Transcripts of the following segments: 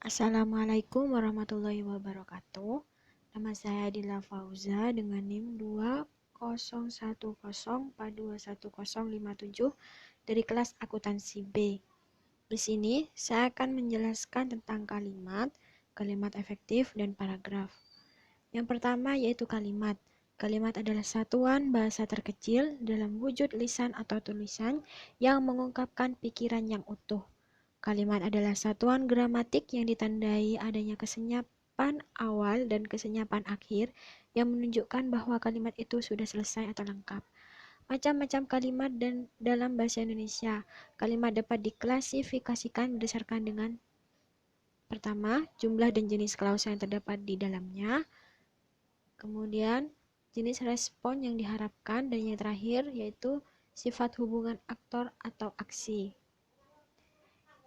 Assalamualaikum warahmatullahi wabarakatuh. Nama saya Adila Fauza dengan NIM 2010421057 dari kelas akuntansi B. Di sini saya akan menjelaskan tentang kalimat, kalimat efektif, dan paragraf. Yang pertama yaitu kalimat. Kalimat adalah satuan bahasa terkecil dalam wujud lisan atau tulisan yang mengungkapkan pikiran yang utuh. Kalimat adalah satuan gramatik yang ditandai adanya kesenyapan awal dan kesenyapan akhir yang menunjukkan bahwa kalimat itu sudah selesai atau lengkap. Macam-macam kalimat dan dalam bahasa Indonesia. Kalimat dapat diklasifikasikan berdasarkan dengan pertama, jumlah dan jenis klausa yang terdapat di dalamnya. Kemudian, jenis respon yang diharapkan, dan yang terakhir yaitu sifat hubungan aktor atau aksi.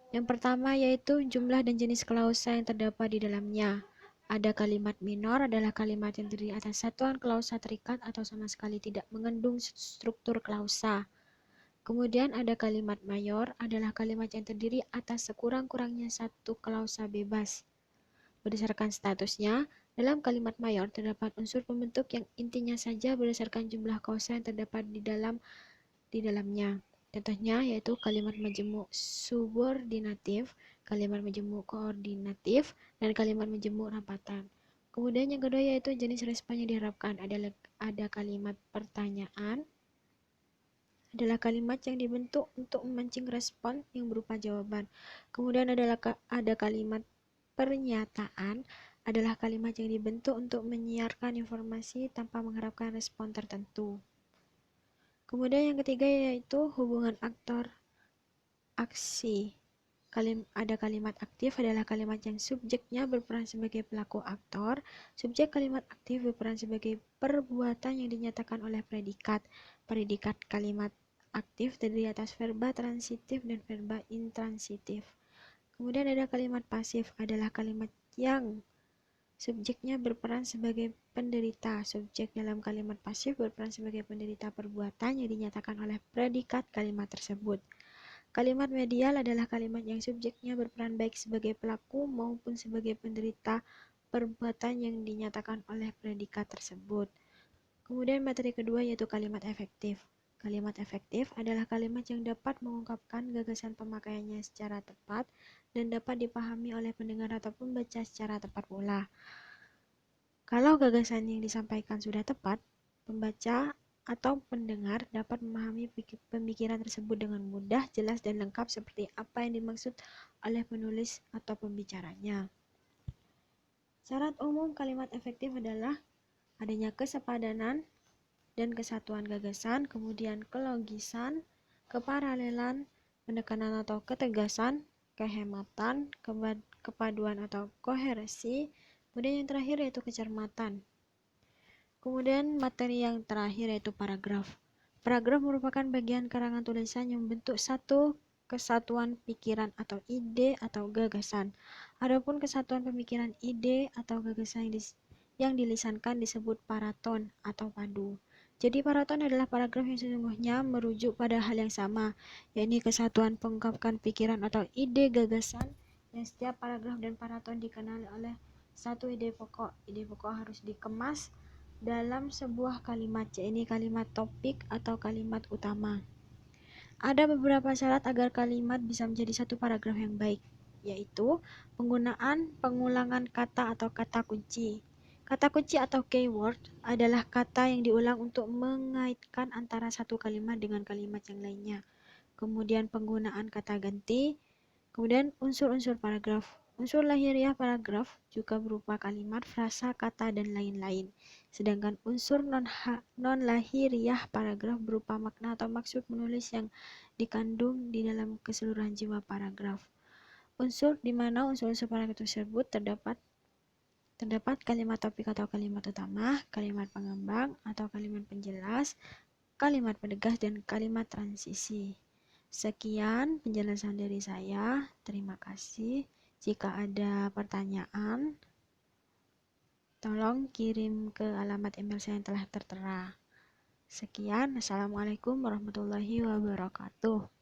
Yang pertama yaitu jumlah dan jenis klausa yang terdapat di dalamnya. Ada kalimat minor adalah kalimat yang terdiri atas satuan klausa terikat atau sama sekali tidak mengandung struktur klausa. Kemudian ada kalimat mayor adalah kalimat yang terdiri atas sekurang-kurangnya satu klausa bebas. Berdasarkan statusnya, dalam kalimat mayor terdapat unsur pembentuk yang intinya saja berdasarkan jumlah klausa yang terdapat di dalamnya. Contohnya yaitu kalimat majemuk subordinatif, kalimat majemuk koordinatif, dan kalimat majemuk rapatan. Kemudian yang kedua yaitu jenis respon yang diharapkan. Ada kalimat pertanyaan, adalah kalimat yang dibentuk untuk memancing respon yang berupa jawaban. Kemudian ada kalimat pernyataan, adalah kalimat yang dibentuk untuk menyiarkan informasi tanpa mengharapkan respon tertentu. Kemudian yang ketiga yaitu hubungan aktor aksi. Ada kalimat aktif adalah kalimat yang subjeknya berperan sebagai pelaku aktor. Subjek kalimat aktif berperan sebagai perbuatan yang dinyatakan oleh predikat. Predikat kalimat aktif terdiri atas verba transitif dan verba intransitif. Kemudian ada kalimat pasif adalah kalimat yang subjeknya berperan sebagai penderita. Subjek dalam kalimat pasif berperan sebagai penderita perbuatan yang dinyatakan oleh predikat kalimat tersebut. Kalimat medial adalah kalimat yang subjeknya berperan baik sebagai pelaku maupun sebagai penderita perbuatan yang dinyatakan oleh predikat tersebut. Kemudian materi kedua yaitu kalimat efektif. Kalimat efektif adalah kalimat yang dapat mengungkapkan gagasan pemakaiannya secara tepat dan dapat dipahami oleh pendengar atau pembaca secara tepat pula. Kalau gagasan yang disampaikan sudah tepat, pembaca atau pendengar dapat memahami pemikiran tersebut dengan mudah, jelas, dan lengkap seperti apa yang dimaksud oleh penulis atau pembicaranya. Syarat umum kalimat efektif adalah adanya kesepadanan dan kesatuan gagasan, kemudian kelogisan, keparalelan, penekanan atau ketegasan, kehematan, kepaduan atau koherensi, kemudian yang terakhir yaitu kecermatan. Kemudian materi yang terakhir yaitu paragraf. Paragraf merupakan bagian karangan tulisan yang membentuk satu kesatuan pikiran atau ide atau gagasan. Adapun kesatuan pemikiran, ide atau gagasan yang dilisankan disebut paraton atau padu. Jadi paraton adalah paragraf yang sesungguhnya merujuk pada hal yang sama, yakni kesatuan pengungkapkan pikiran atau ide gagasan, yang setiap paragraf dan paraton dikenal oleh satu ide pokok. Ide pokok harus dikemas dalam sebuah kalimat, yakni kalimat topik atau kalimat utama. Ada beberapa syarat agar kalimat bisa menjadi satu paragraf yang baik, yaitu penggunaan pengulangan kata atau kata kunci. Kata kunci atau keyword adalah kata yang diulang untuk mengaitkan antara satu kalimat dengan kalimat yang lainnya. Kemudian penggunaan kata ganti, kemudian unsur-unsur paragraf. Unsur lahiriah paragraf juga berupa kalimat, frasa, kata, dan lain-lain. Sedangkan unsur non-lahiriah paragraf berupa makna atau maksud menulis yang dikandung di dalam keseluruhan jiwa paragraf. Unsur di mana unsur-unsur paragraf tersebut terdapat kalimat topik atau kalimat utama, kalimat pengembang atau kalimat penjelas, kalimat penegas, dan kalimat transisi. Sekian penjelasan dari saya. Terima kasih. Jika ada pertanyaan, tolong kirim ke alamat email saya yang telah tertera. Sekian. Assalamualaikum warahmatullahi wabarakatuh.